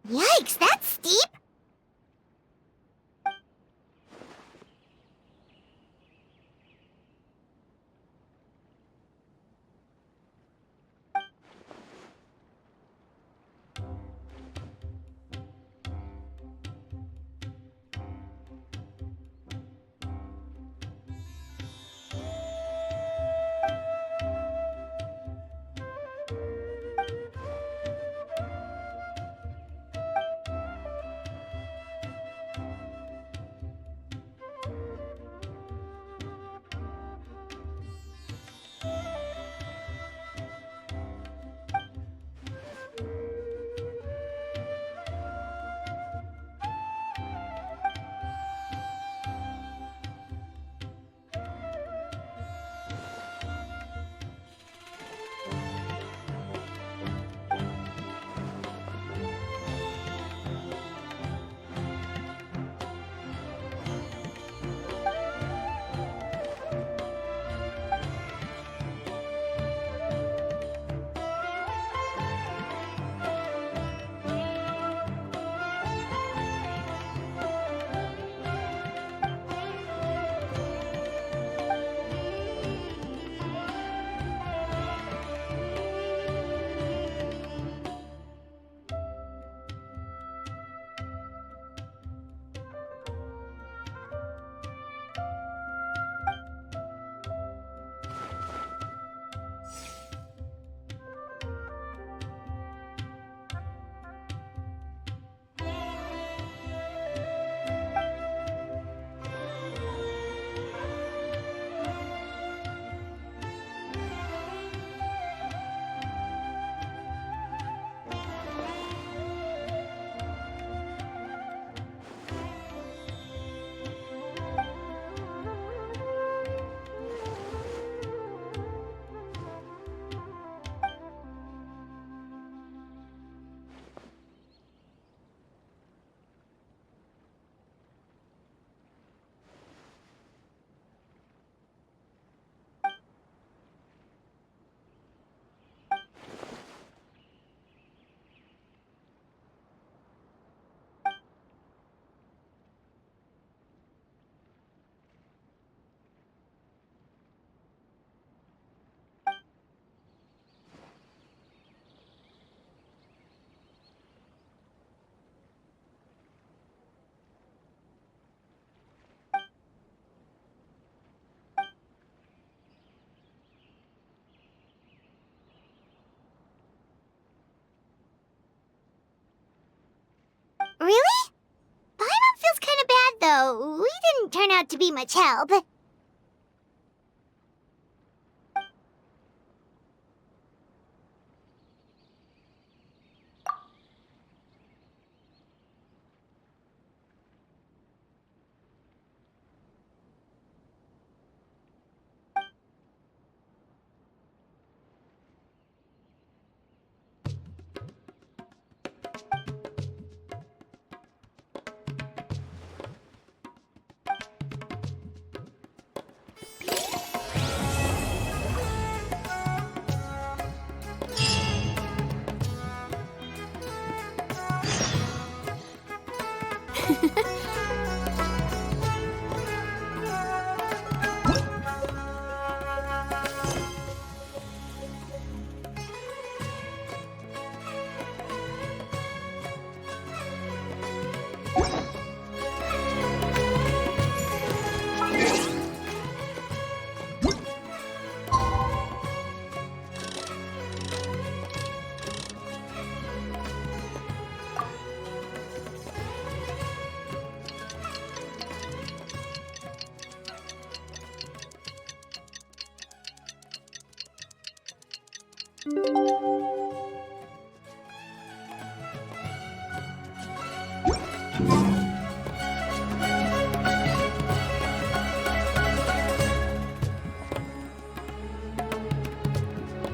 Yikes, that's steep! Really? Paimon feels kind of bad, though. We didn't turn out to be much help.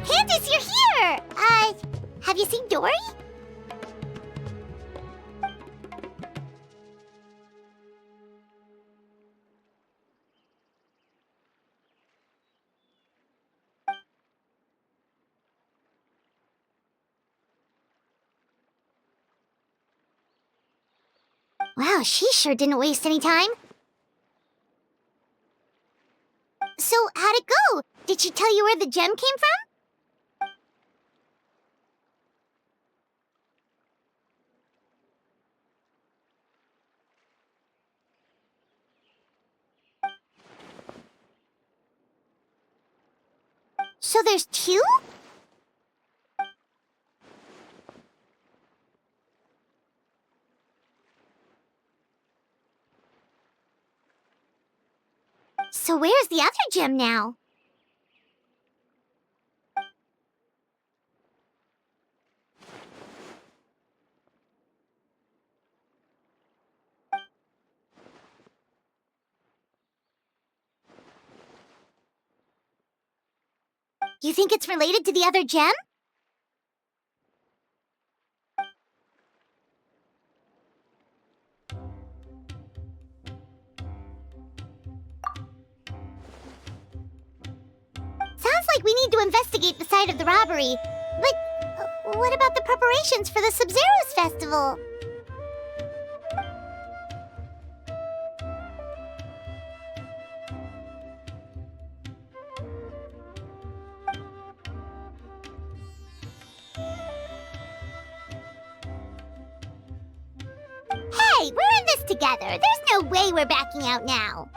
Candice, you're here! Have you seen Dory? Wow, she sure didn't waste any time. So, how'd it go? Did she tell you where the gem came from? So there's two? So where's the other gem now? You think it's related to the other gem? Sounds like we need to investigate the site of the robbery. But what about the preparations for the Sub-Zero's festival? Hey, we're in this together. There's no way we're backing out now.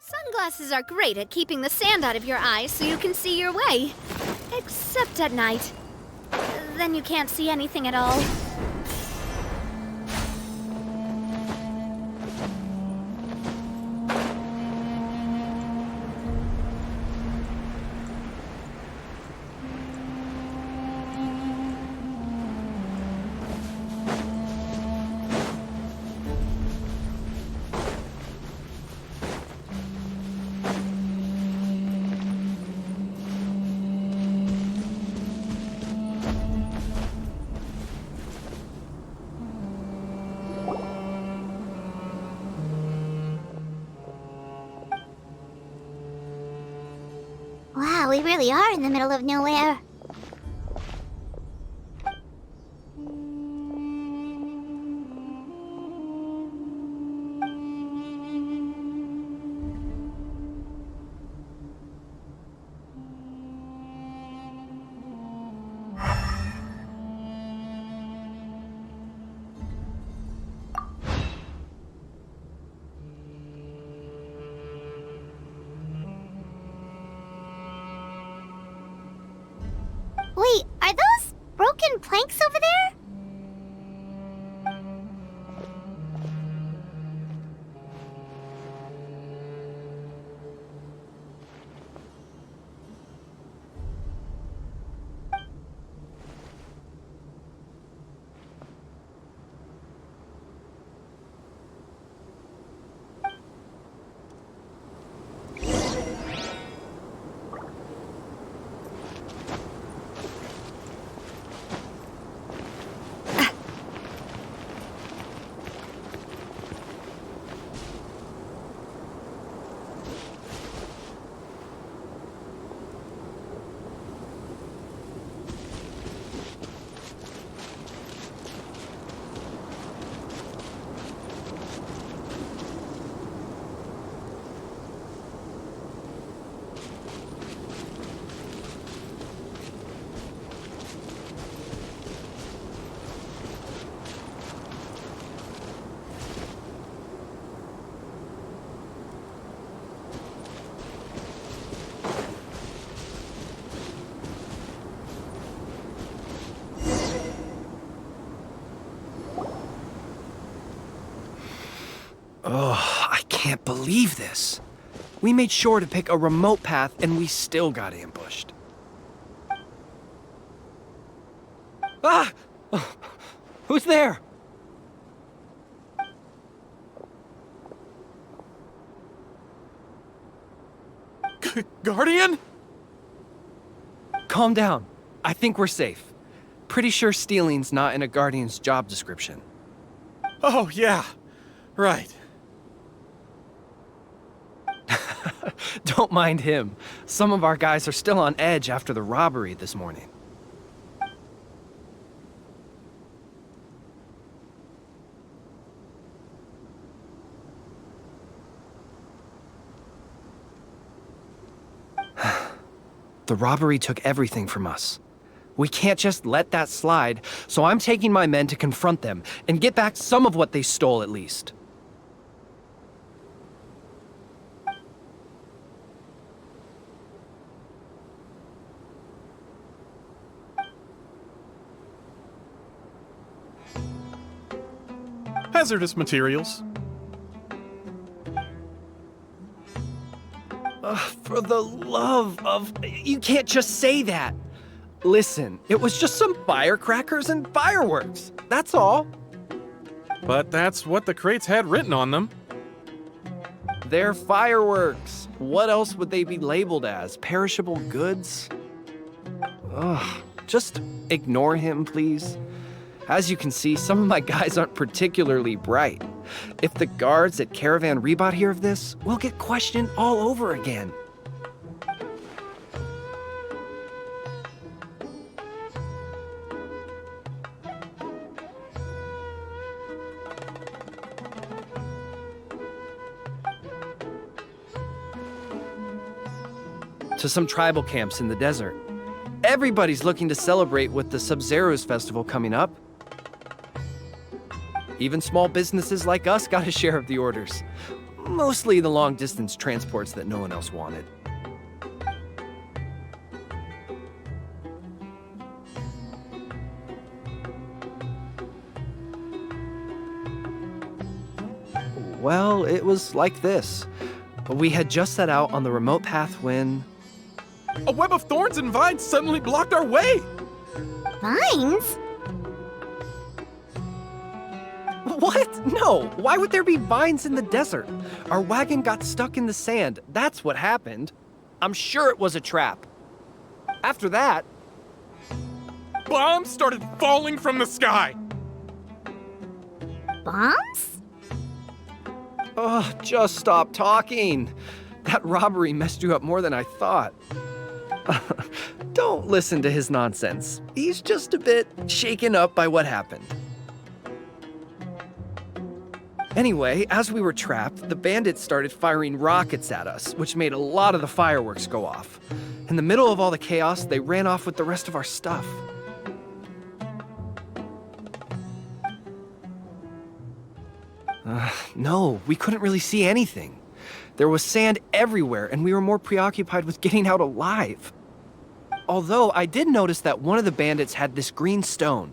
Sunglasses are great at keeping the sand out of your eyes so you can see your way. Except at night. Then you can't see anything at all. we really are in the middle of nowhere. Wait, are those broken planks over there? Oh, I can't believe this. We made sure to pick a remote path and we still got ambushed. Ah! Who's there? Guardian? Calm down. I think we're safe. Pretty sure stealing's not in a Guardian's job description. Oh, yeah. Right. Don't mind him. Some of our guys are still on edge after the robbery this morning. The robbery took everything from us. We can't just let that slide, so I'm taking my men to confront them and get back some of what they stole at least. Hazardous materials. For the love of... You can't just say that. Listen, it was just some firecrackers and fireworks. That's all. But that's what the crates had written on them. They're fireworks. What else would they be labeled as? Perishable goods? Ugh, just ignore him, please. As you can see, some of my guys aren't particularly bright. If the guards at Caravan Rebot hear of this, we'll get questioned all over again. To some tribal camps in the desert. Everybody's looking to celebrate with the Sub-Zero's festival coming up. Even small businesses like us got a share of the orders. Mostly the long-distance transports that no one else wanted. Well, it was like this. We had just set out on the remote path when... A web of thorns and vines suddenly blocked our way! Vines? What? No! Why would there be vines in the desert? Our wagon got stuck in the sand. That's what happened. I'm sure it was a trap. After that... Bombs started falling from the sky! Bombs? Just stop talking. That robbery messed you up more than I thought. Don't listen to his nonsense. He's just a bit shaken up by what happened. Anyway, as we were trapped, the bandits started firing rockets at us, which made a lot of the fireworks go off. In the middle of all the chaos, they ran off with the rest of our stuff. No, we couldn't really see anything. There was sand everywhere, and we were more preoccupied with getting out alive. Although, I did notice that one of the bandits had this green stone.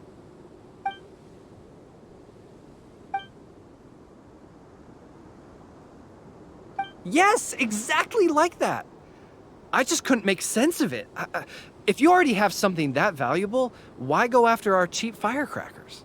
Yes, exactly like that. I just couldn't make sense of it. If you already have something that valuable, why go after our cheap firecrackers?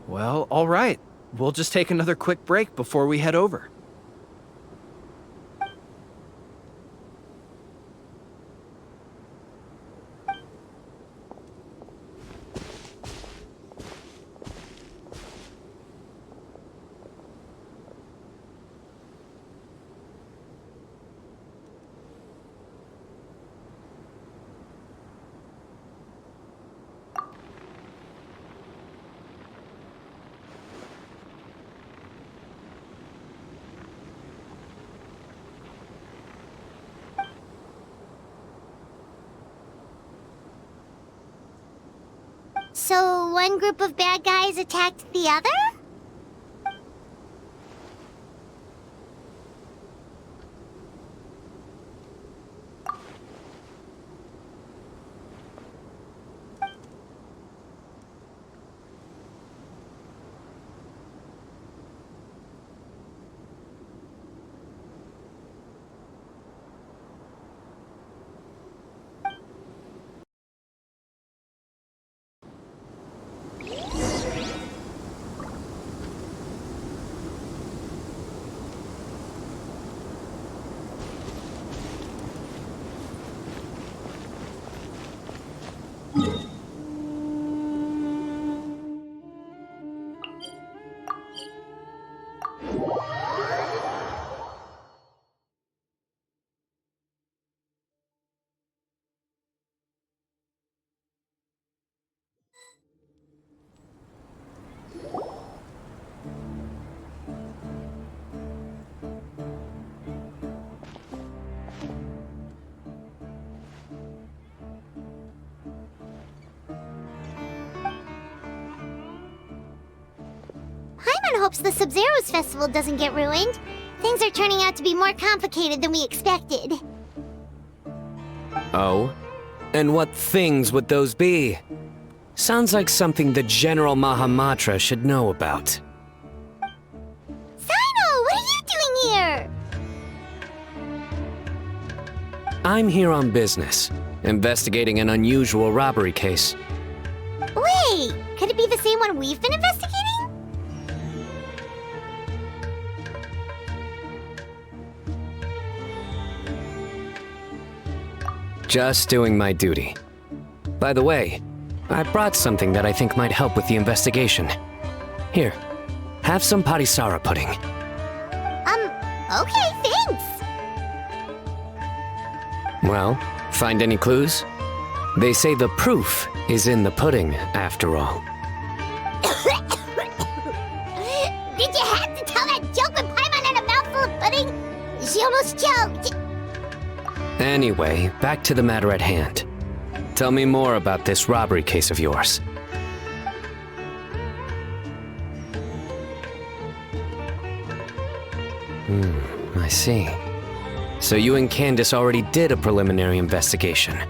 Well, all right. We'll just take another quick break before we head over. So one group of bad guys attacked the other? Paimon hopes the Sub-Zero's festival doesn't get ruined. Things are turning out to be more complicated than we expected. Oh? And what things would those be? Sounds like something the General Mahamatra should know about. Sino, what are you doing here? I'm here on business, investigating an unusual robbery case. Wait, could it be the same one we've been investigating? Just doing my duty. By the way, I brought something that I think might help with the investigation. Here, have some patisara pudding. Okay, thanks. Well, find any clues? They say the proof is in the pudding, after all. Did you have to tell that joke when Paimon had a mouthful of pudding? She almost choked. Anyway, back to the matter at hand. Tell me more about this robbery case of yours. I see. So you and Candice already did a preliminary investigation. Yep,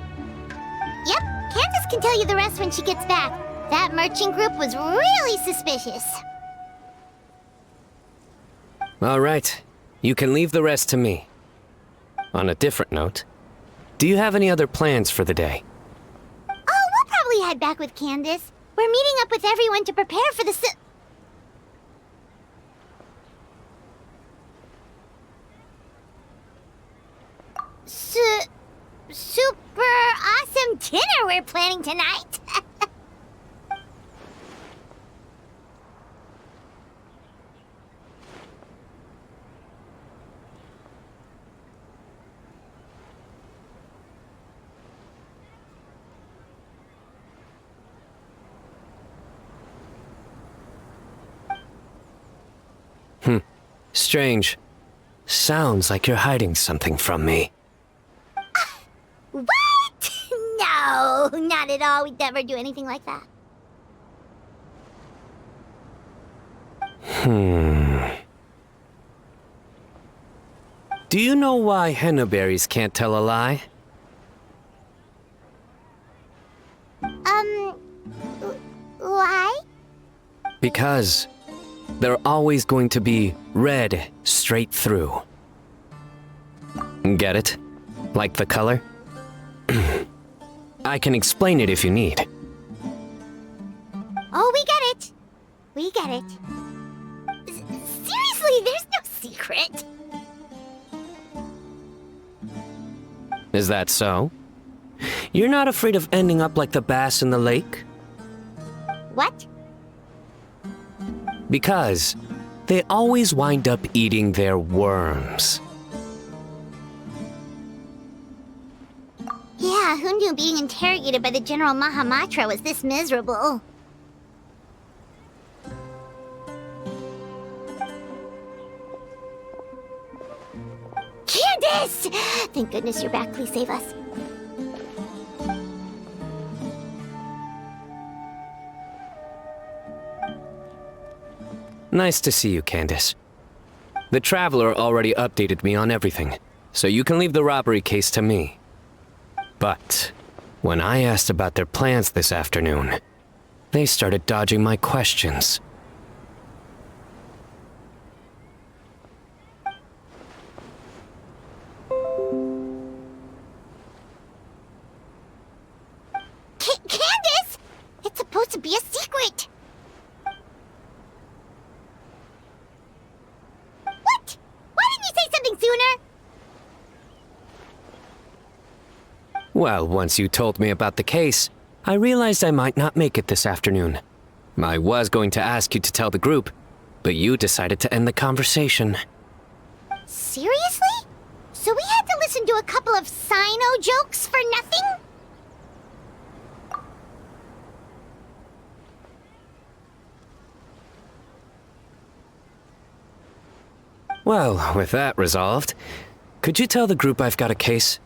Candice can tell you the rest when she gets back. That merchant group was really suspicious. All right, you can leave the rest to me. On a different note, do you have any other plans for the day? Oh, we'll probably head back with Candice. We're meeting up with everyone to prepare for the dinner we're planning tonight. Strange. Sounds like you're hiding something from me. What? No, not at all. We'd never do anything like that. Do you know why henna berries can't tell a lie? Why? Because they're always going to be red straight through. Get it? Like the color? I can explain it if you need. Oh, we get it. We get it. Seriously, there's no secret. Is that so? You're not afraid of ending up like the bass in the lake? What? Because they always wind up eating their worms. Yeah, who knew being interrogated by the General Mahamatra was this miserable? Candace! Thank goodness you're back. Please save us. Nice to see you, Candace. The Traveler already updated me on everything, so you can leave the robbery case to me. But when I asked about their plans this afternoon, they started dodging my questions. Candace! It's supposed to be a secret! What? Why didn't you say something sooner? Well, once you told me about the case, I realized I might not make it this afternoon. I was going to ask you to tell the group, but you decided to end the conversation. Seriously? So we had to listen to a couple of Sino jokes for nothing? Well, with that resolved, could you tell the group I've got a case?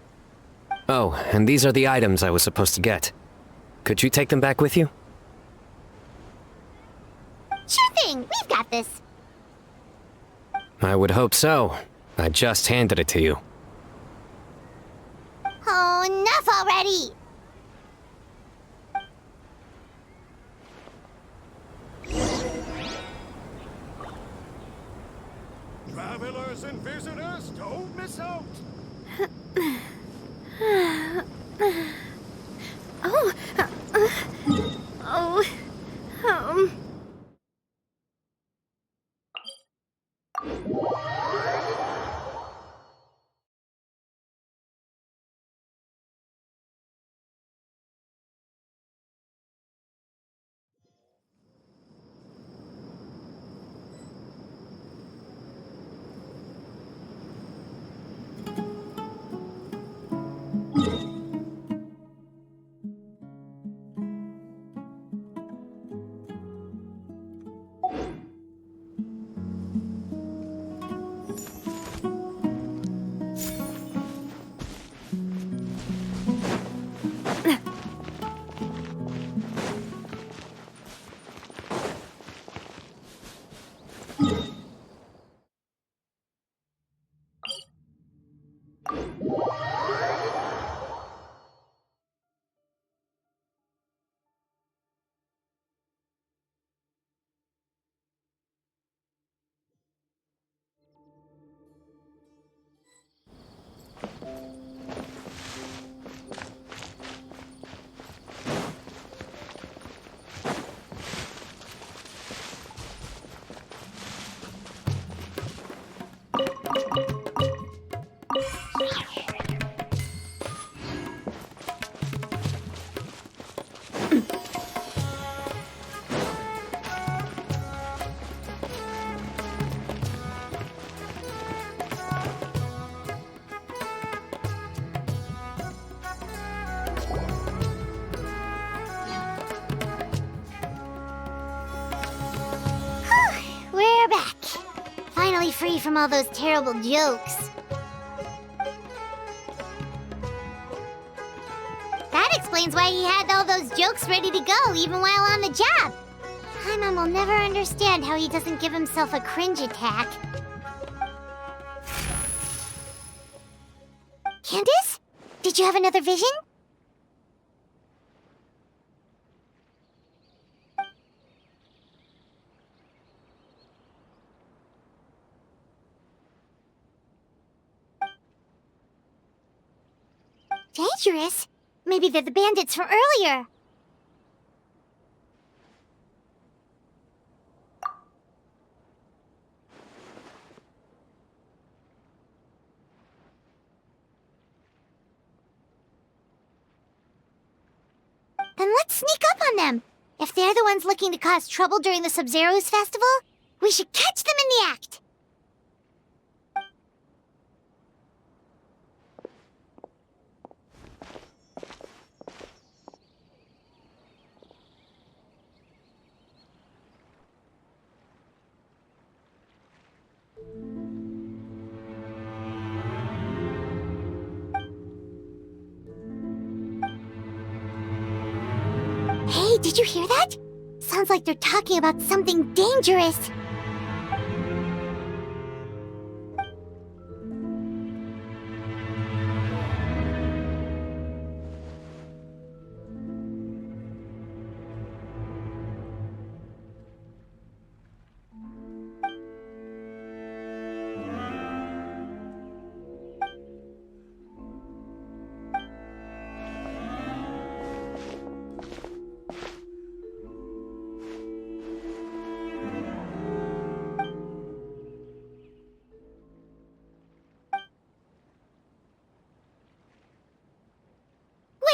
Oh, and these are the items I was supposed to get. Could you take them back with you? Sure thing, we've got this. I would hope so. I just handed it to you. Oh, enough already! Travelers and visitors, don't miss out! free from all those terrible jokes. That explains why he had all those jokes ready to go even while on the job. Paimon will never understand how he doesn't give himself a cringe attack. Candice? Did you have another vision? Dangerous? Maybe they're the bandits from earlier. Then let's sneak up on them. If they're the ones looking to cause trouble during the Sub-Zero's festival, we should catch them in the act. Hey, did you hear that? Sounds like they're talking about something dangerous.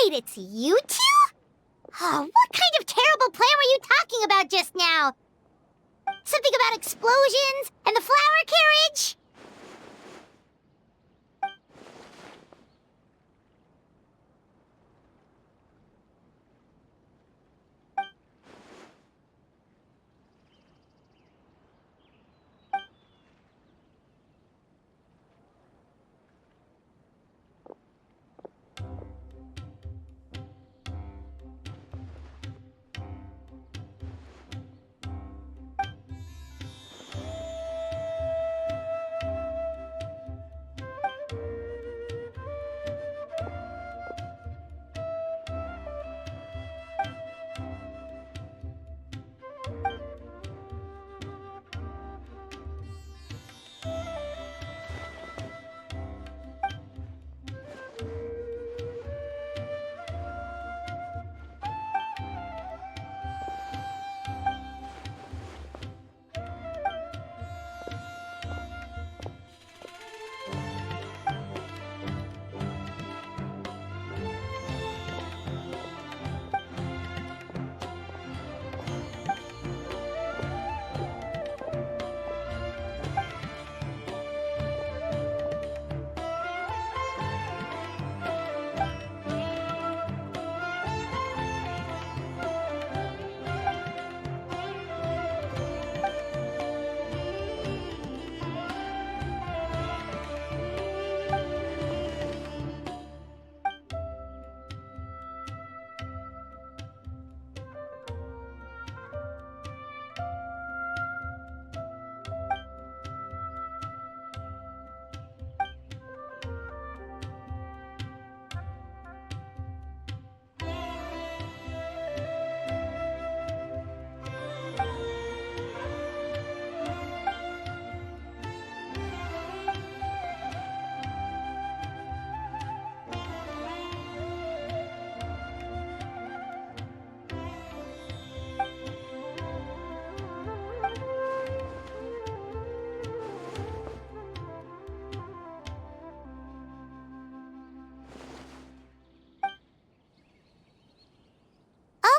Wait, it's you two? Oh, what kind of terrible plan were you talking about just now? Something about explosions and the flower carriage?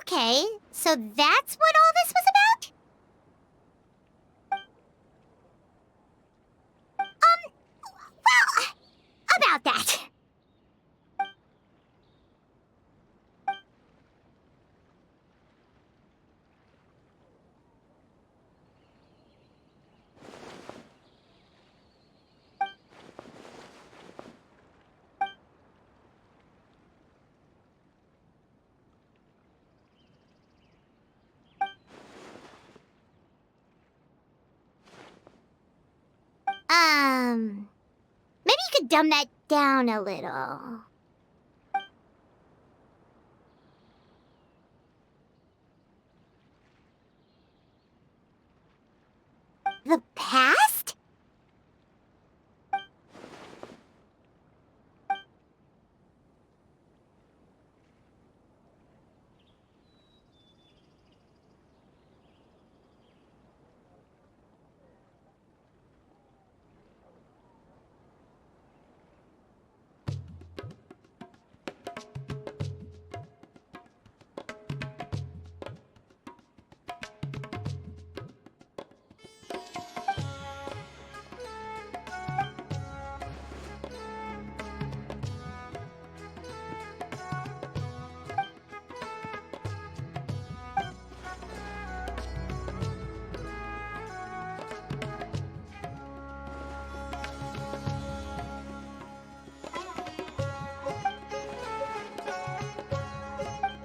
Okay, so that's what all this was about? Well, about that. Maybe you could dumb that down a little. The past?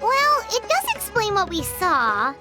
Well, it does explain what we saw.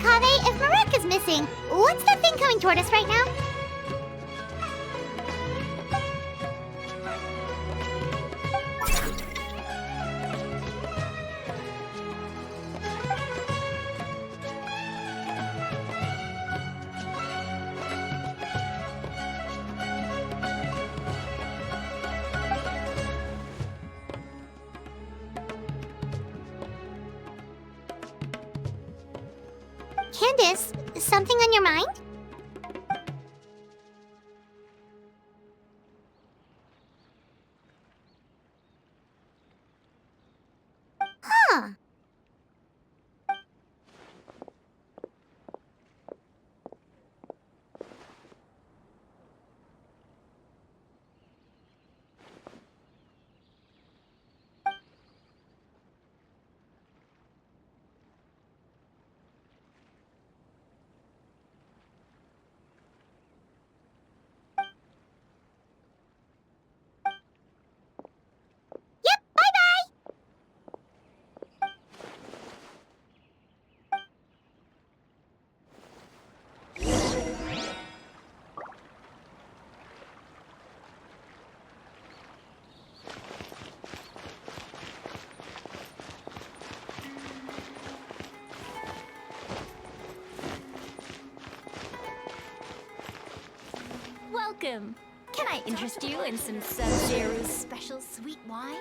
Kave, if Marek is missing, what's that thing coming toward us right now? Candace, something on your mind? Huh. Yep, bye-bye! Welcome. Can I interest you in some Sub-Zero's special sweet wine?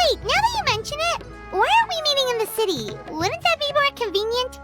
Wait, now that you mention it, why aren't we meeting in the city? Wouldn't that be more convenient?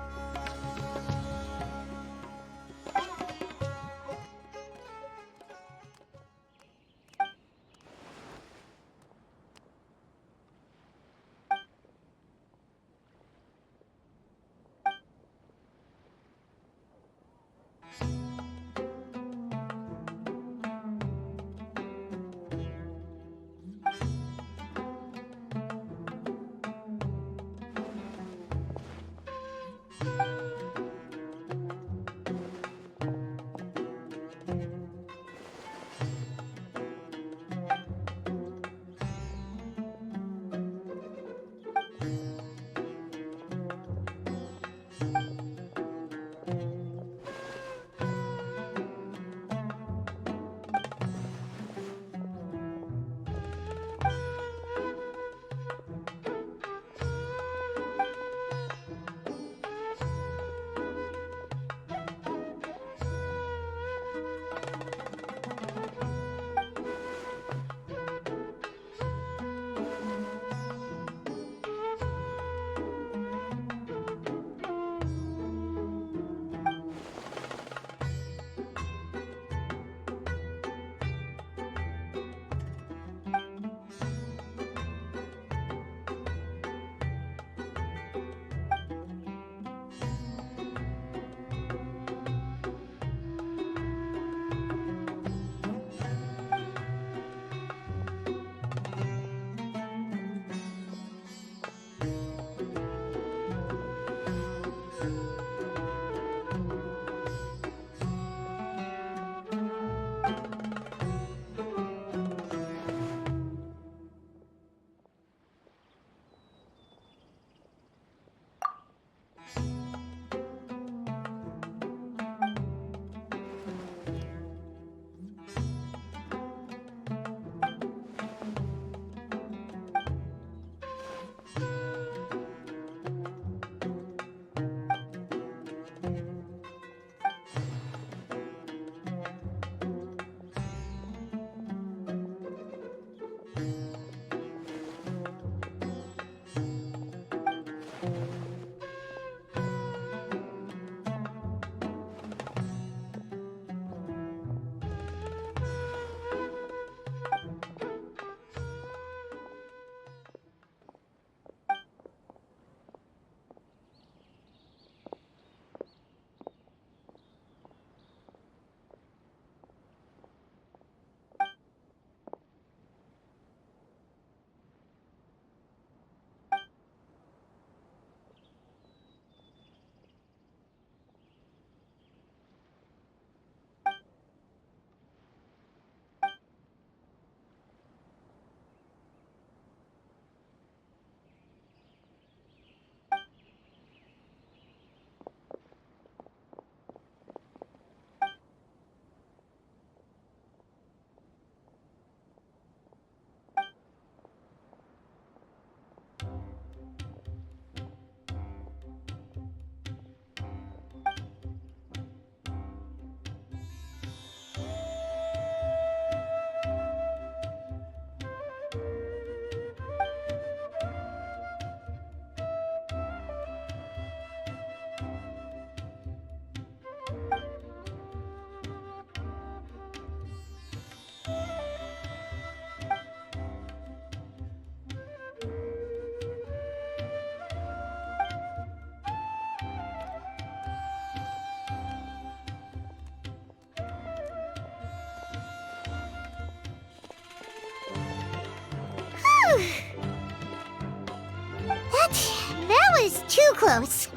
That was too close.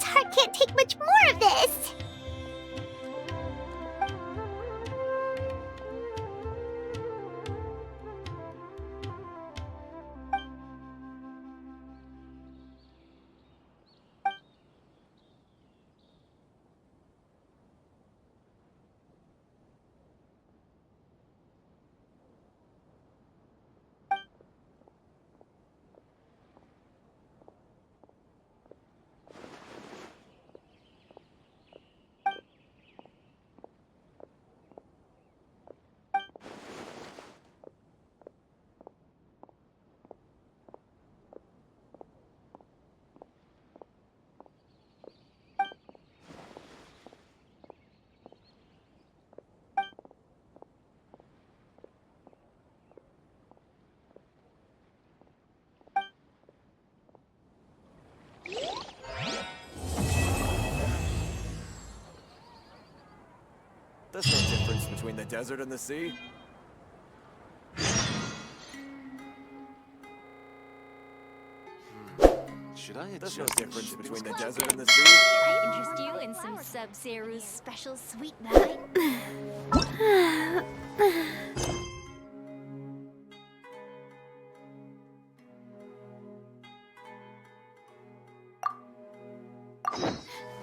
Anne's heart can't take much more of this. There's no difference between the desert and the sea. Should I adjust? There's no difference between the desert and the sea. Can I interest you in some Sub-Zero's special sweet wine?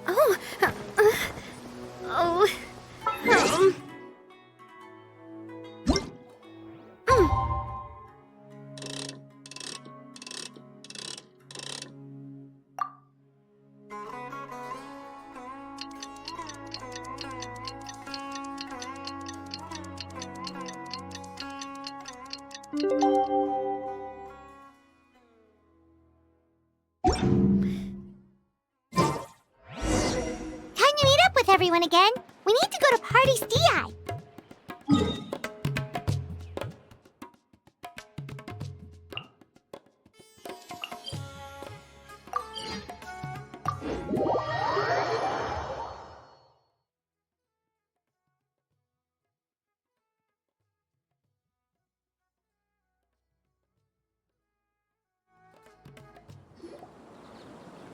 Oh. Oh. Time to meet up with everyone again. We need to go to Party's DI.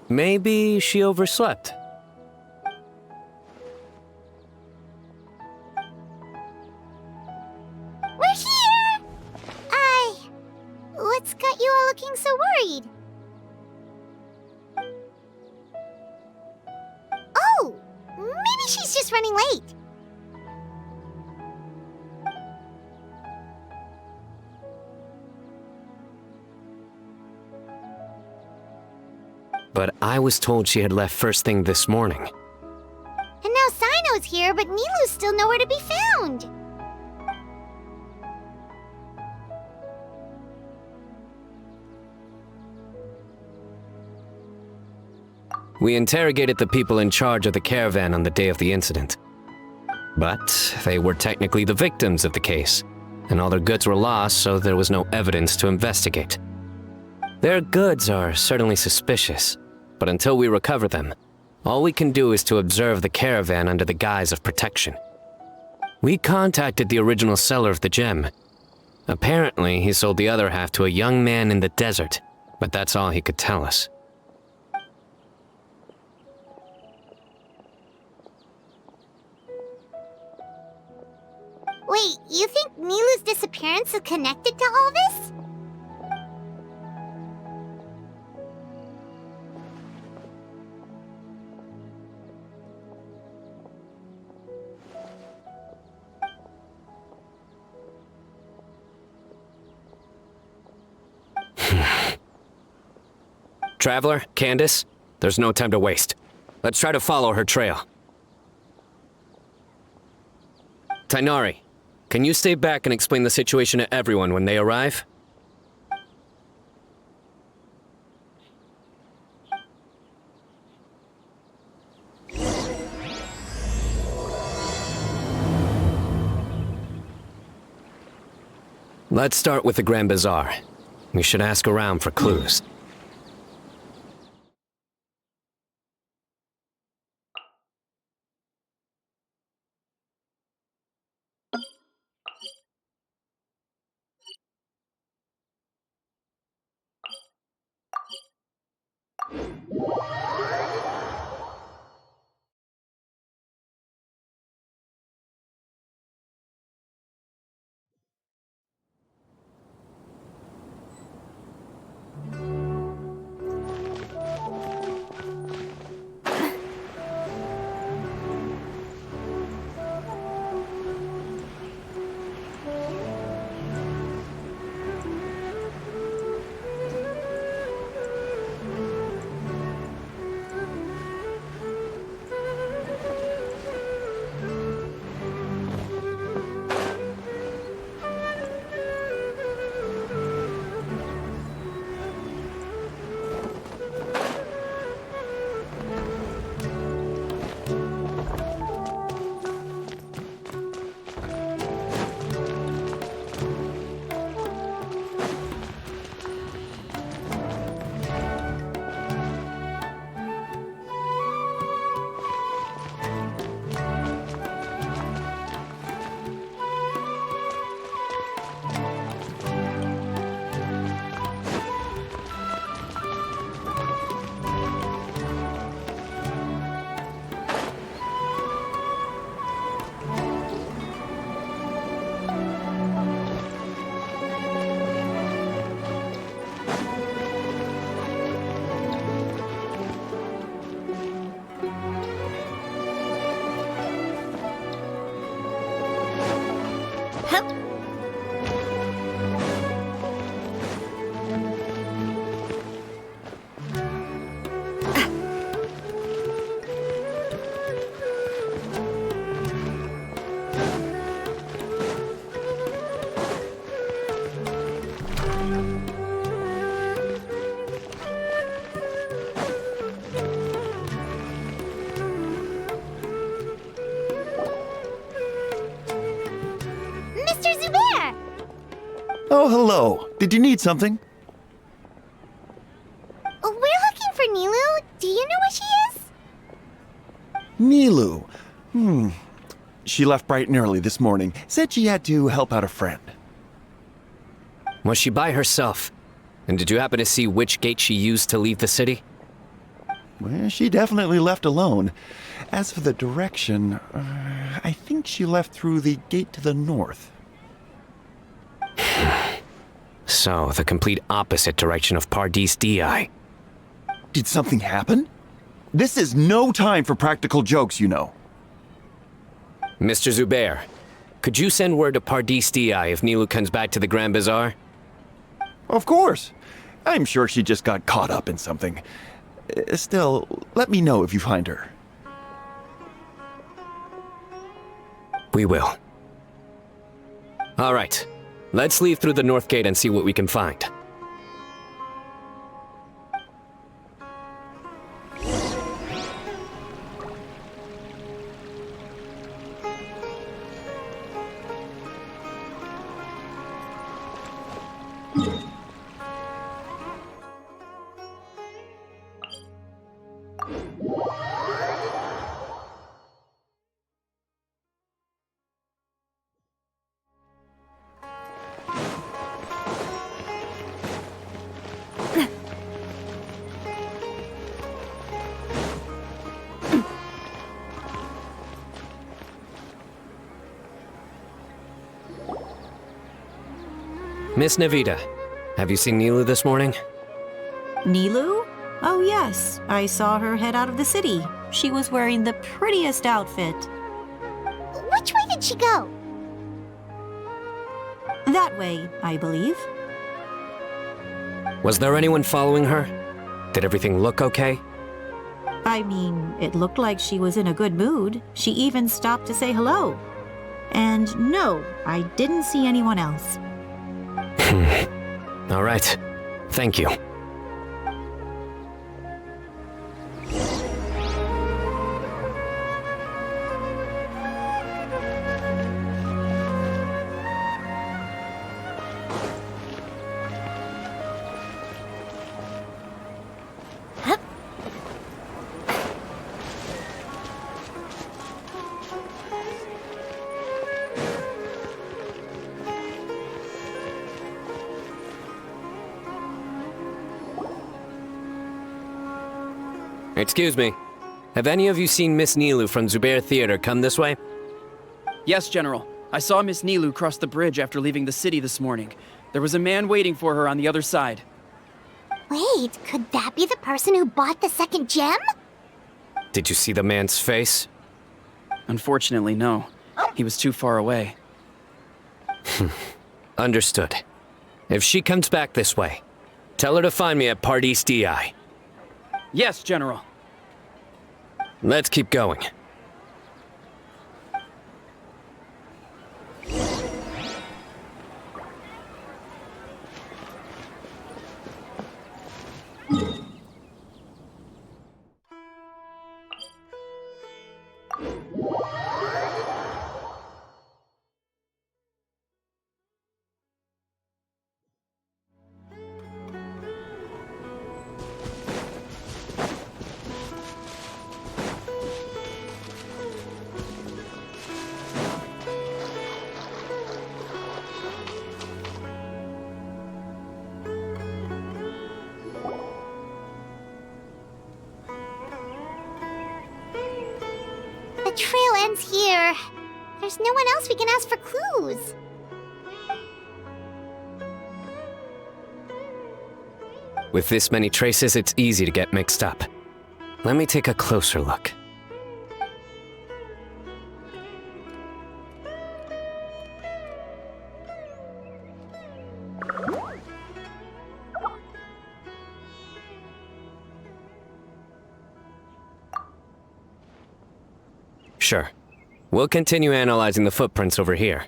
Maybe she overslept. We're here! What's got you all looking so worried? Oh, maybe she's just running late. But I was told she had left first thing this morning. And now Sino's here, but Nilu's still nowhere to be found. We interrogated the people in charge of the caravan on the day of the incident. But they were technically the victims of the case, and all their goods were lost, so there was no evidence to investigate. Their goods are certainly suspicious, but until we recover them, all we can do is to observe the caravan under the guise of protection. We contacted the original seller of the gem. Apparently, he sold the other half to a young man in the desert, but that's all he could tell us. Wait, you think Nilu's disappearance is connected to all this? Traveler, Candice, there's no time to waste. Let's try to follow her trail. Tainari, can you stay back and explain the situation to everyone when they arrive? Let's start with the Grand Bazaar. We should ask around for clues. Hup. Mr. Zubair! Oh, hello. Did you need something? We're looking for Nilu. Do you know where she is? Nilu. She left bright and early this morning. Said she had to help out a friend. Was she by herself? And did you happen to see which gate she used to leave the city? Well, she definitely left alone. As for the direction, I think she left through the gate to the north. So, the complete opposite direction of Pardis Di. Did something happen? This is no time for practical jokes, you know. Mr. Zubair, could you send word to Pardis Di if Nilu comes back to the Grand Bazaar? Of course. I'm sure she just got caught up in something. Still, let me know if you find her. We will. All right. Let's leave through the north gate and see what we can find. Miss Navita, have you seen Nilu this morning? Nilu? Oh yes, I saw her head out of the city. She was wearing the prettiest outfit. Which way did she go? That way, I believe. Was there anyone following her? Did everything look okay? I mean, it looked like she was in a good mood. She even stopped to say hello. And no, I didn't see anyone else. All right. Thank you. Excuse me. Have any of you seen Miss Nilu from Zubair Theater come this way? Yes, General. I saw Miss Nilu cross the bridge after leaving the city this morning. There was a man waiting for her on the other side. Wait, could that be the person who bought the second gem? Did you see the man's face? Unfortunately, no. He was too far away. Understood. If she comes back this way, tell her to find me at Pardis Di. Yes, General. Let's keep going. The trail ends here. There's no one else we can ask for clues. With this many traces, it's easy to get mixed up. Let me take a closer look. Sure. We'll continue analyzing the footprints over here.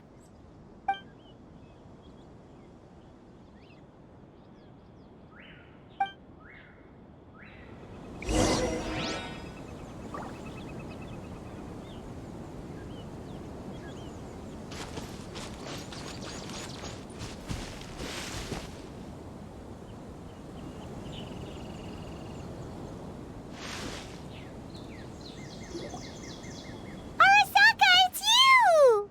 Arasaka, it's you!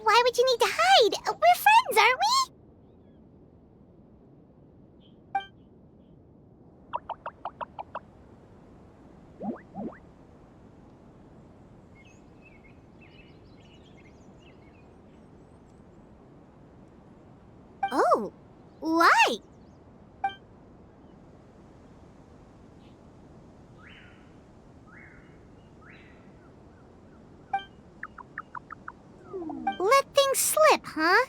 Why would you need to hide? We're friends, aren't we? Oh, why? Let things slip, huh?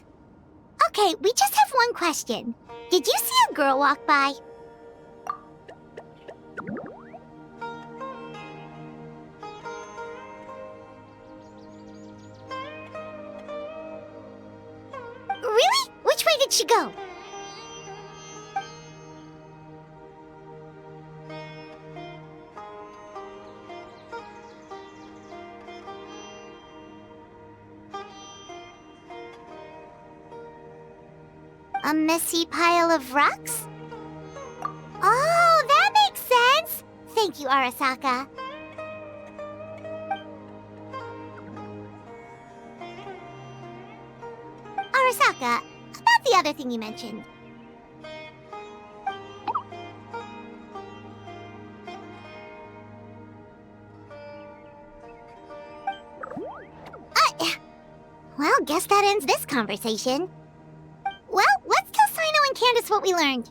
Okay, we just have one question. Did you see a girl walk by? Really? Which way did she go? A messy pile of rocks? Oh, that makes sense! Thank you, Arasaka. Arasaka, about the other thing you mentioned. Well, guess that ends this conversation. Well, let's tell Sino and Candace what we learned.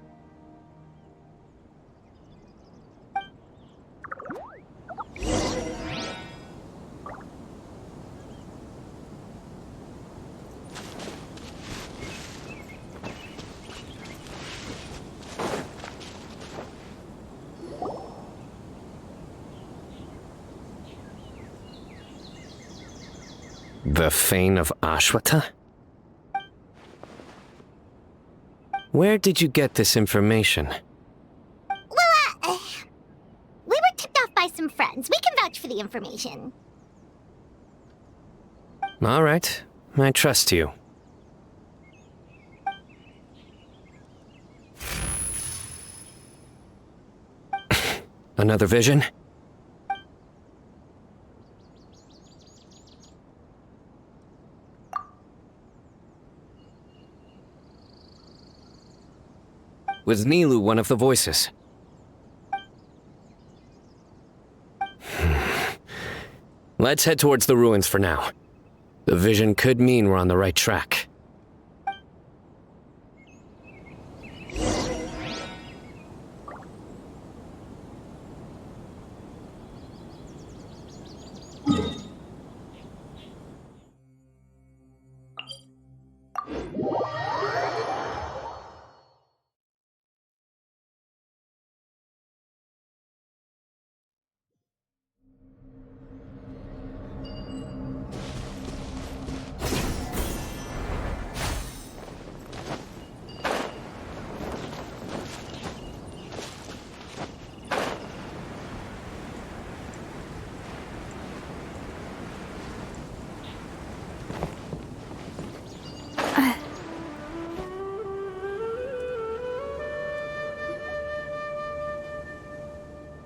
The Fane of Ashwata? Where did you get this information? Well, we were tipped off by some friends. We can vouch for the information. All right, I trust you. Another vision? Was Nilu one of the voices? Let's head towards the ruins for now. The vision could mean we're on the right track.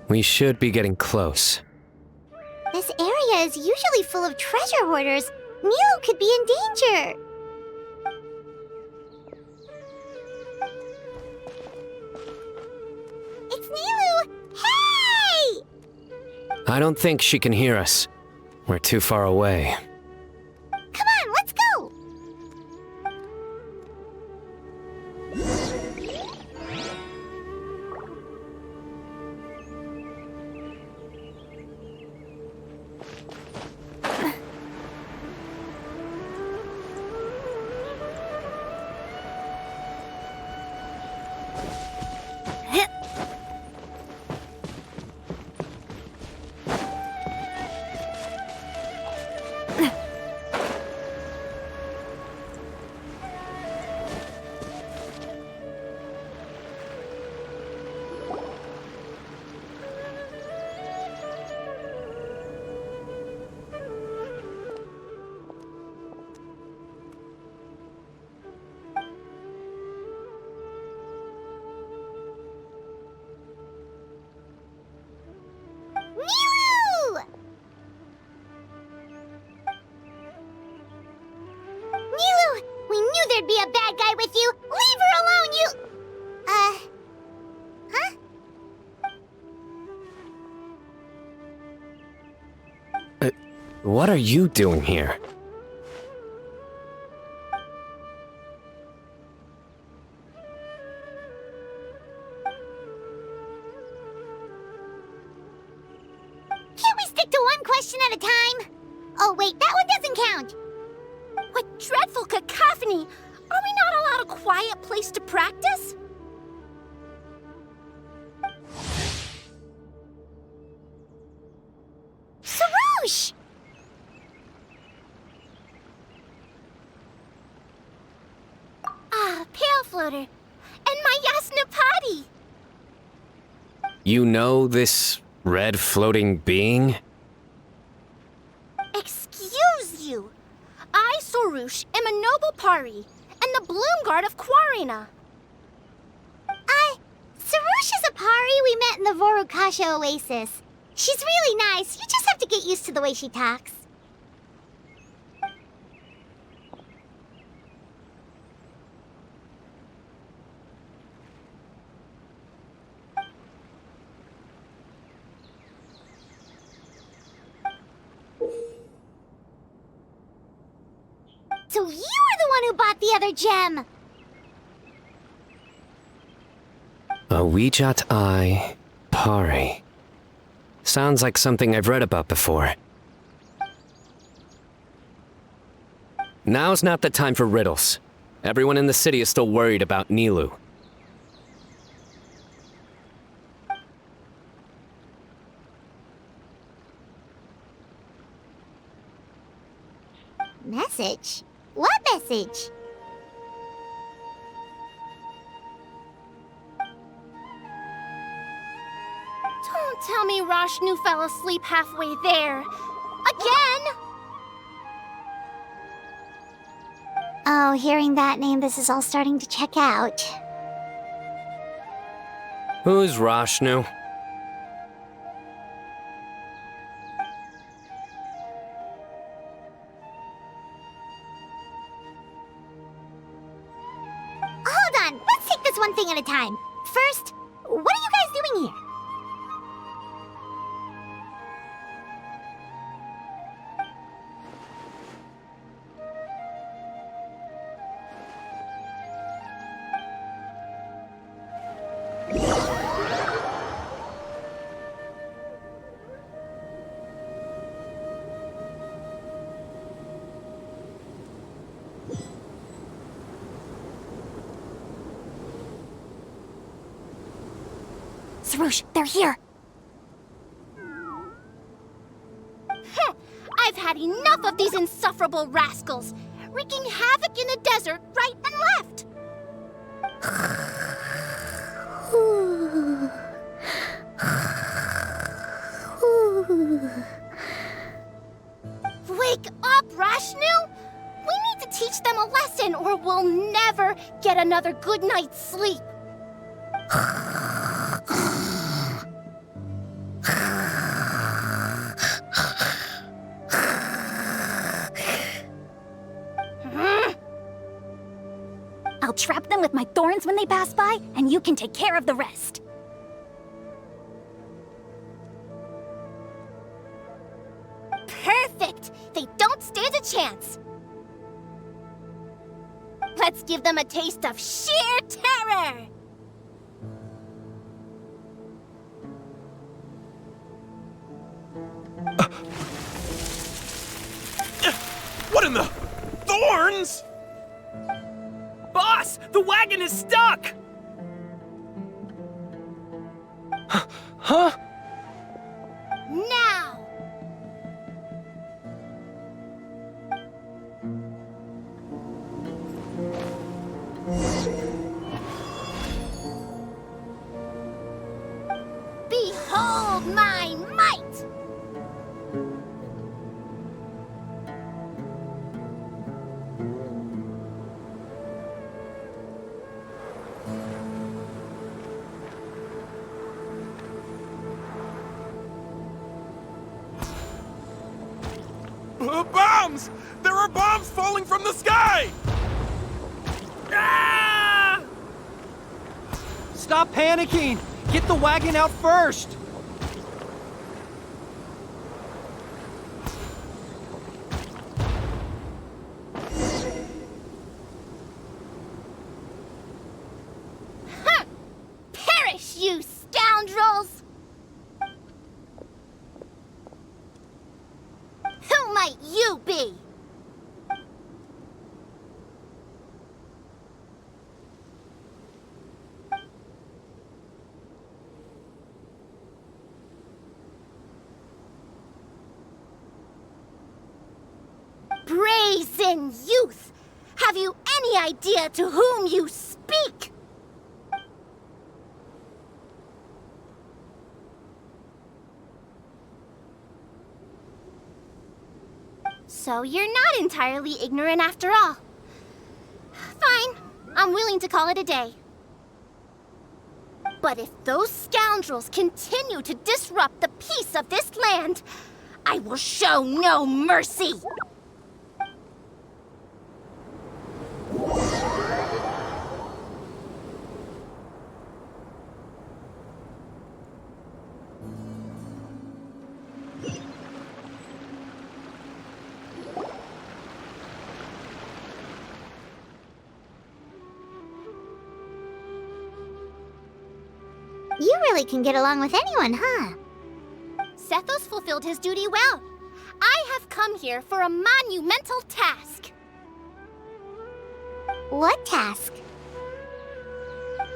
We should be getting close. This area is usually full of treasure hoarders. Nilu could be in danger. It's Nilu! Hey! I don't think she can hear us. We're too far away. Come on, let's go! There'd be a bad guy with you. Leave her alone, you... huh? What are you doing here? Can't we stick to one question at a time? Oh wait, that one doesn't count. What dreadful cacophony! Are we not allowed a quiet place to practice? Sarouche! Ah, Pale Floater. And my Yasnapati! You know this red floating being? Excuse you! I, Sarouche, am a noble Pari, and the Bloomguard of Quarina. Sarouche is a Pari we met in the Vorukasha Oasis. She's really nice. You just have to get used to the way she talks. So you were the one who bought the other gem! A Wijat Eye Pari. Sounds like something I've read about before. Now's not the time for riddles. Everyone in the city is still worried about Nilou. Message? What message? Don't tell me Rashnu fell asleep halfway there. Again! Oh, hearing that name, this is all starting to check out. Who's Rashnu? Hold on, let's take this one thing at a time. First, what are you guys doing here? Sarouche, they're here! I've had enough of these insufferable rascals, wreaking havoc in the desert right and left! Wake up, Rashnu! We need to teach them a lesson or we'll never get another good night's sleep! I'll trap them with my thorns when they pass by, and you can take care of the rest. Perfect! They don't stand a chance! Let's give them a taste of sheer terror! What in the... Thorns? Boss, the wagon is stuck! Huh? Now! Behold my might! Bombs! There are bombs falling from the sky! Ah! Stop panicking! Get the wagon out first! Huh! Perish, you scoundrels! Who might you be? Brazen youth! Have you any idea to whom you speak? So you're not entirely ignorant after all. Fine, I'm willing to call it a day. But if those scoundrels continue to disrupt the peace of this land, I will show no mercy! You really can get along with anyone, huh? Sethos fulfilled his duty well. I have come here for a monumental task. What task?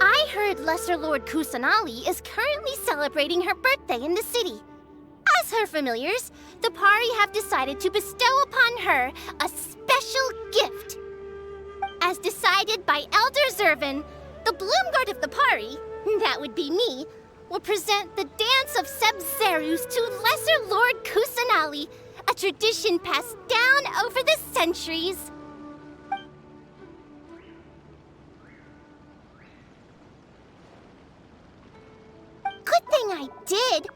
I heard Lesser Lord Kusanali is currently celebrating her birthday in the city. As her familiars, the Pari have decided to bestow upon her a special gift. As decided by Elder Zervin, the Bloomguard of the Pari, that would be me, will present the Dance of Seb-Zerus to Lesser Lord Kusanali, a tradition passed down over the centuries. Good thing I did.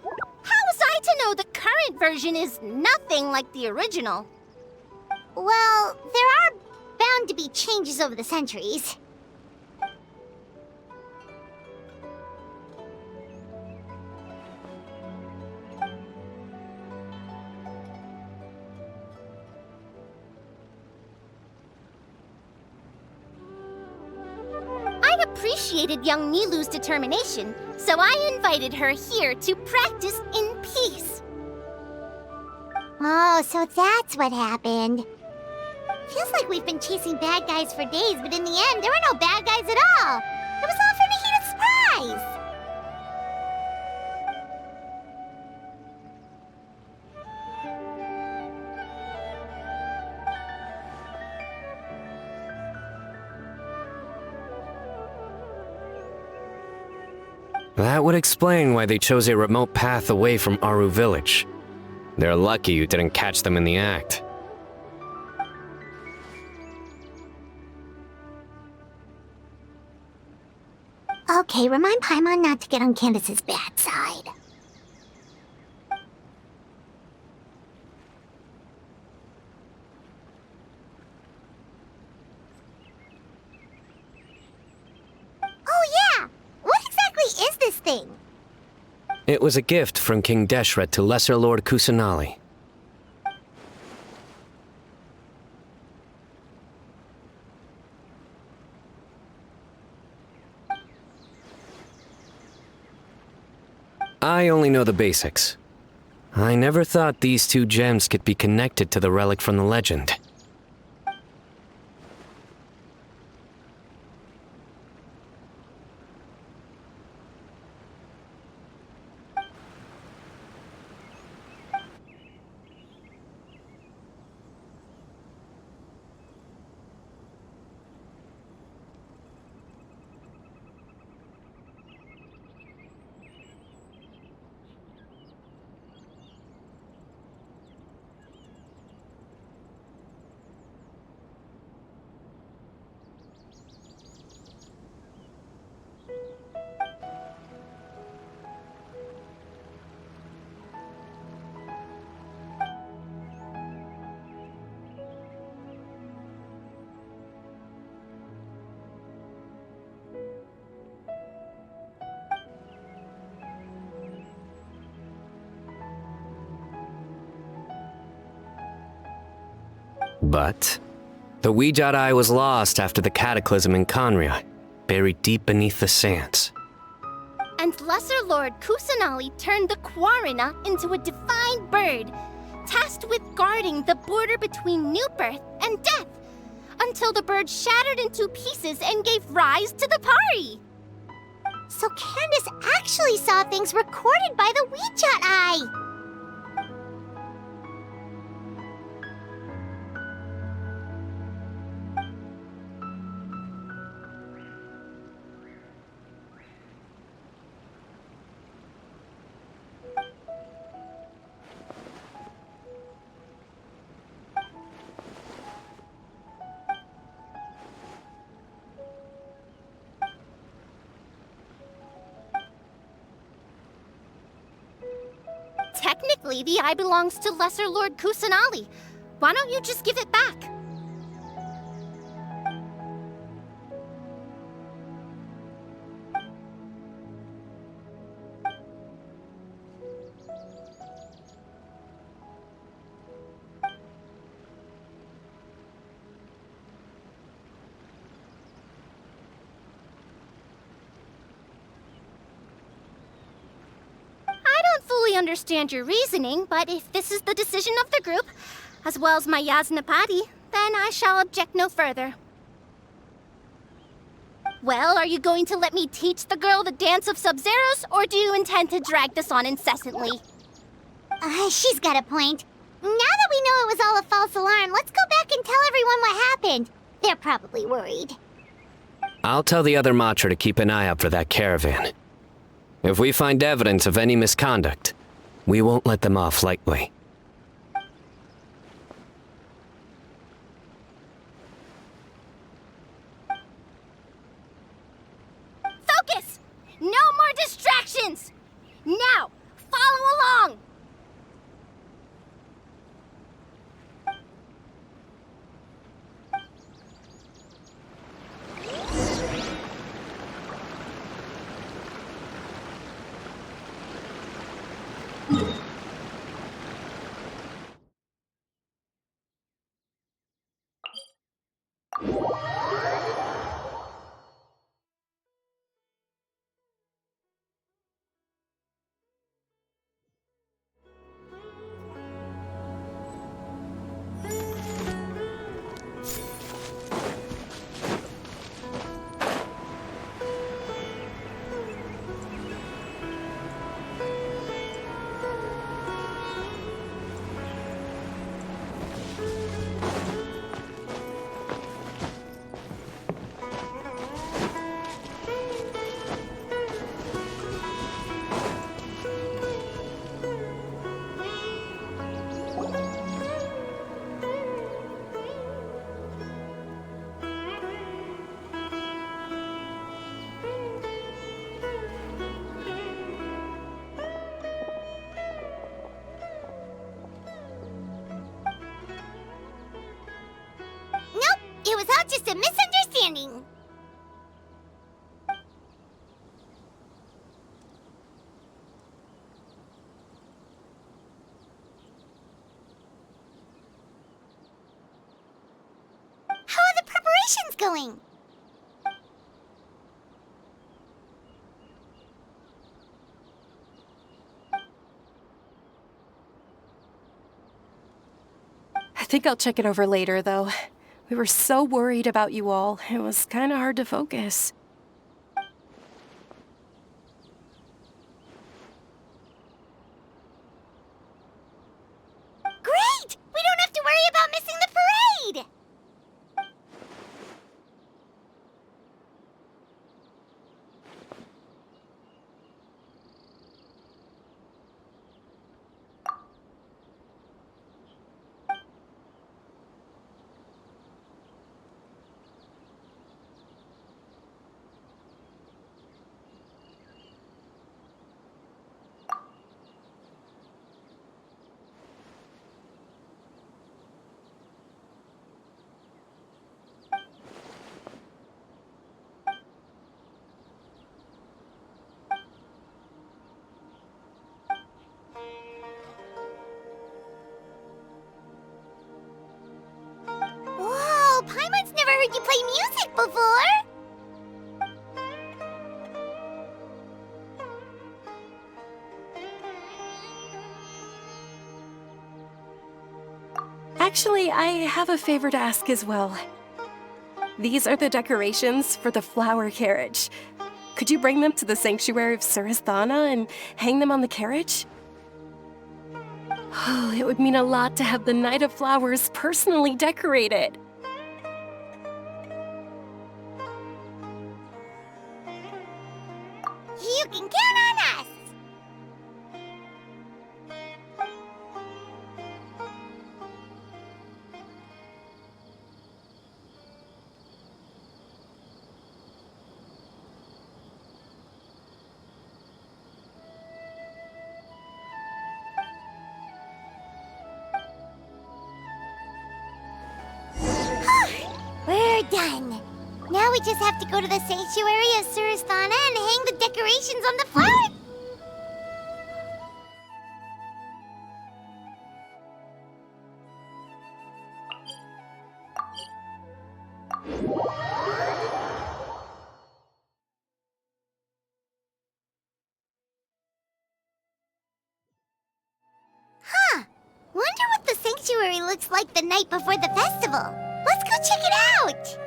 How was I to know the current version is nothing like the original? Well, there are bound to be changes over the centuries. I appreciated young Nilu's determination, so I invited her here to practice in peace. Oh, so that's what happened. Feels like we've been chasing bad guys for days, but in the end, there were no bad guys at all. It was all for Nikita's surprise. That would explain why they chose a remote path away from Aru village. They're lucky you didn't catch them in the act. Okay, remind Paimon not to get on Candace's bad side. Oh yeah! What exactly is this thing? It was a gift from King Deshret to Lesser Lord Kusanali. I only know the basics. I never thought these two gems could be connected to the relic from the legend. But the Ouija Eye was lost after the cataclysm in Conria, buried deep beneath the sands. And Lesser Lord Kusanali turned the Quarina into a divine bird, tasked with guarding the border between new birth and death, until the bird shattered into pieces and gave rise to the Pari. So Candace actually saw things recorded by the Ouija Eye. Technically, the eye belongs to Lesser Lord Kusanali. Why don't you just give it back? I understand your reasoning, but if this is the decision of the group, as well as my Yasnapati, then I shall object no further. Well, are you going to let me teach the girl the dance of Sub-Zeros, or do you intend to drag this on incessantly? She's got a point. Now that we know it was all a false alarm, let's go back and tell everyone what happened. They're probably worried. I'll tell the other Matra to keep an eye out for that caravan. If we find evidence of any misconduct, we won't let them off lightly. Focus! No more distractions! Now, follow along! It was all just a misunderstanding. How are the preparations going? I think I'll check it over later, though. We were so worried about you all, it was kinda hard to focus. Great! We don't have to worry about missing the parade! heard you play music before. Actually, I have a favor to ask as well. These are the decorations for the flower carriage. Could you bring them to the sanctuary of Surasthana and hang them on the carriage? Oh, it would mean a lot to have the Knight of Flowers personally decorated. You can count on us. We're done. Now we just have to go to the sanctuary of Surasthana and hang the decorations on the flower. Huh. Wonder what the sanctuary looks like the night before the festival. Let's go check it out!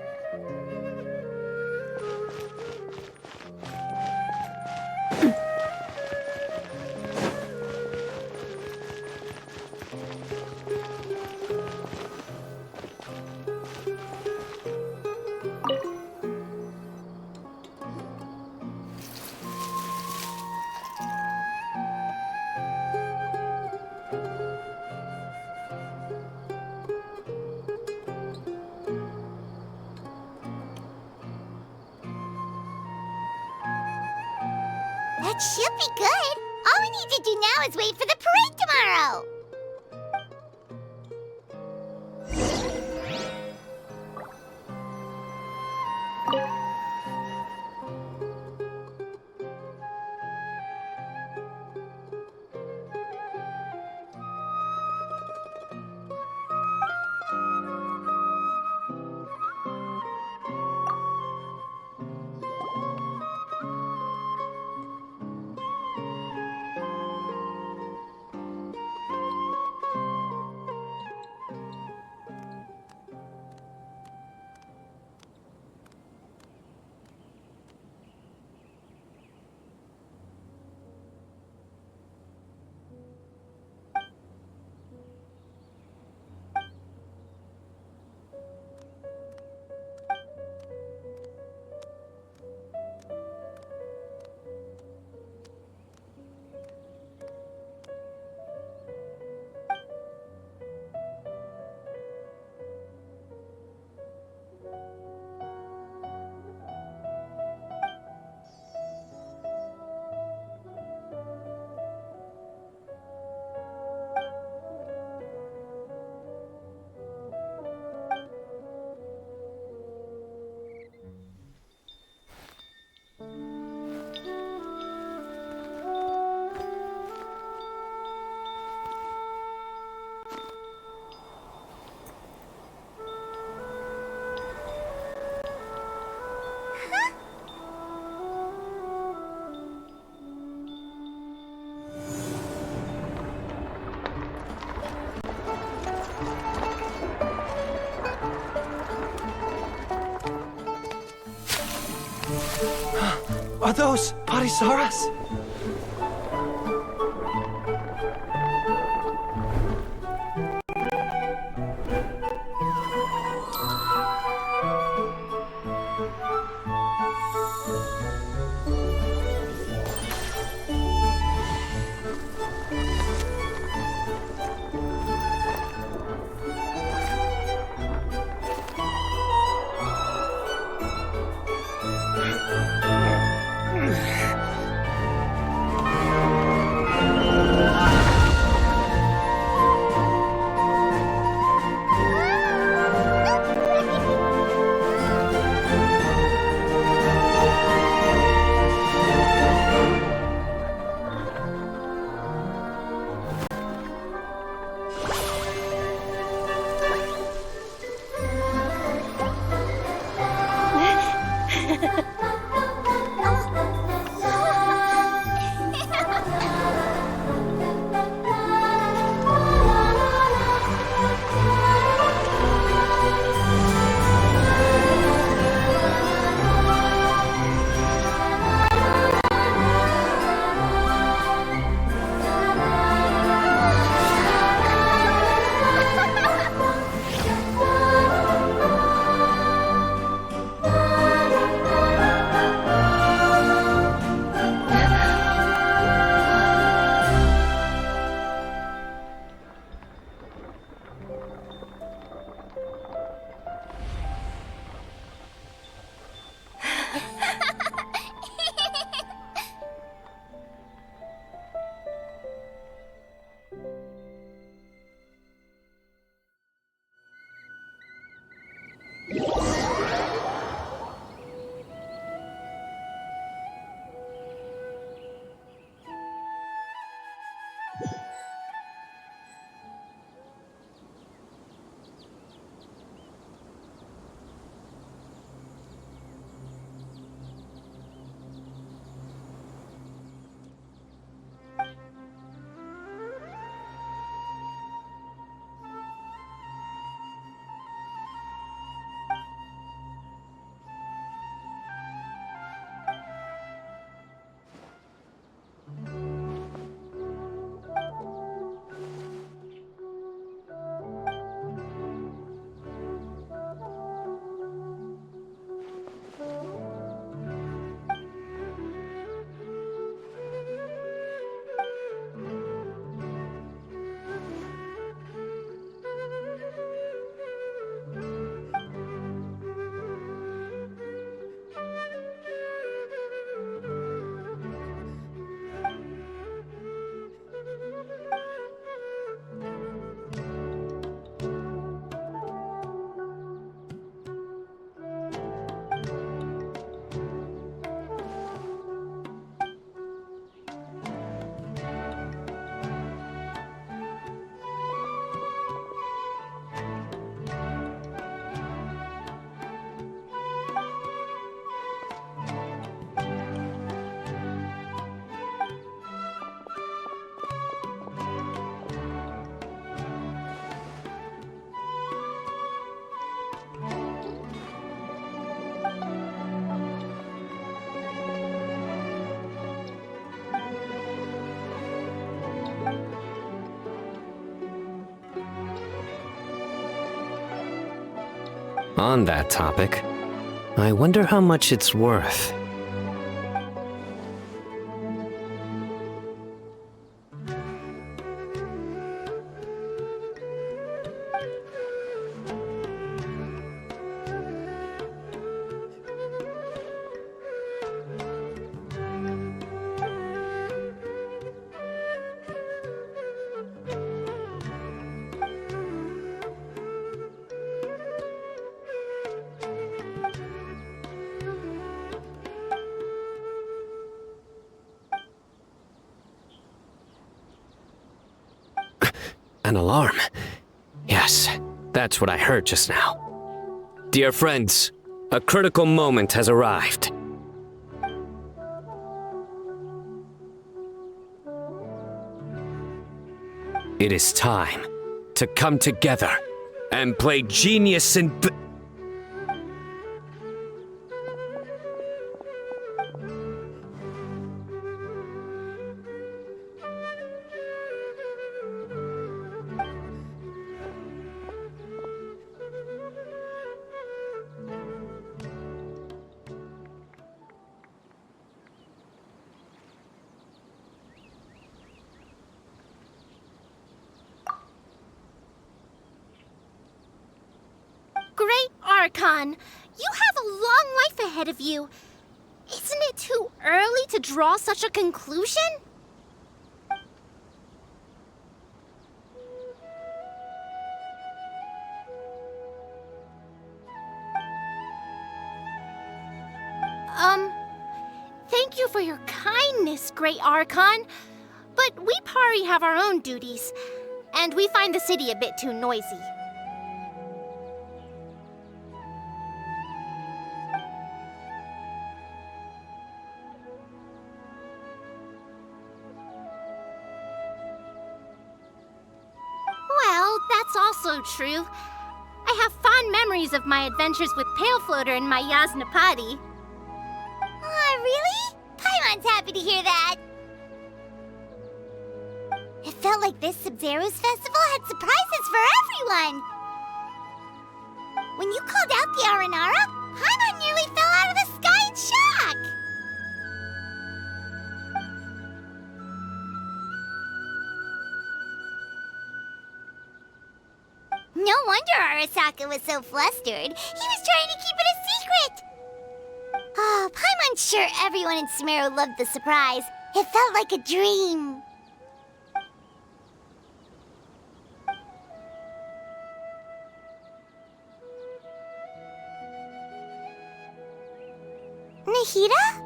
That should be good. All we need to do now is wait for the parade tomorrow. Are those Parisaras? On that topic, I wonder how much it's worth. An alarm. Yes, that's what I heard just now. Dear friends, a critical moment has arrived. It is time to come together and play genius in... Great Archon, you have a long life ahead of you. Isn't it too early to draw such a conclusion? Thank you for your kindness, Great Archon. But we Pari have our own duties, and we find the city a bit too noisy. Well, that's also true. I have fond memories of my adventures with Pale Floater and my Yasnapati. Aw, really? Paimon's happy to hear that. It felt like this Sub-Zero's festival had surprises for everyone. When you called out the Aranara, Paimon nearly fell out of the sky in shock. No wonder Arasaka was so flustered. He was trying to keep it a secret. Oh, Paimon's sure everyone in Sumeru loved the surprise. It felt like a dream. Nahida?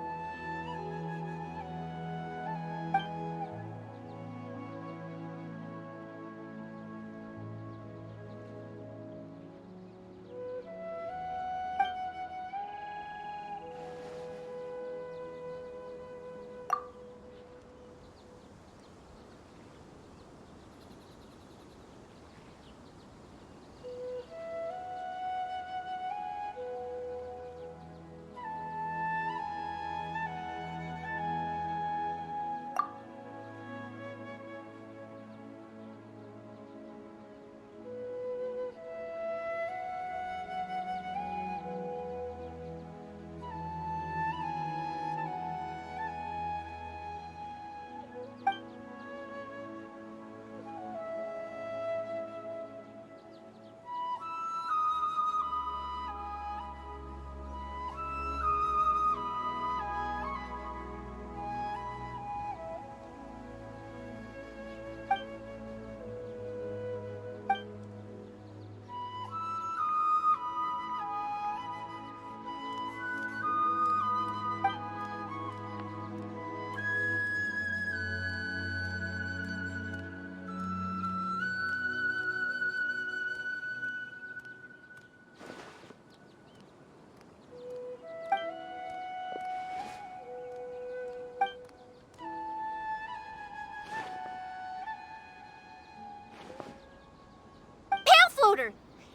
Floater,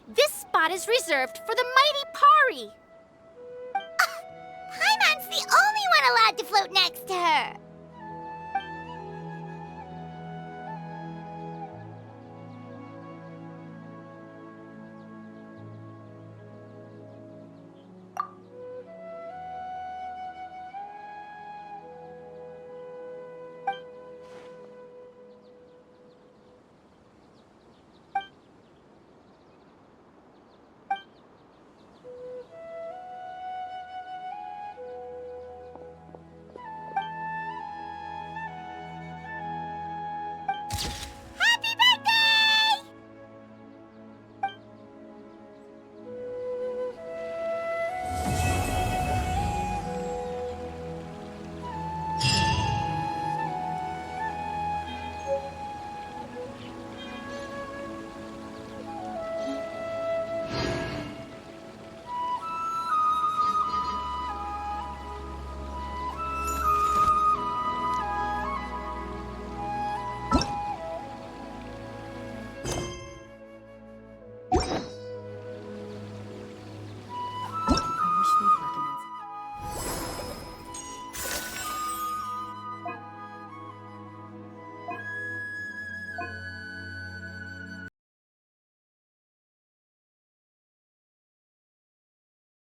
this spot is reserved for the mighty Pari. Paimon's the only one allowed to float next to her.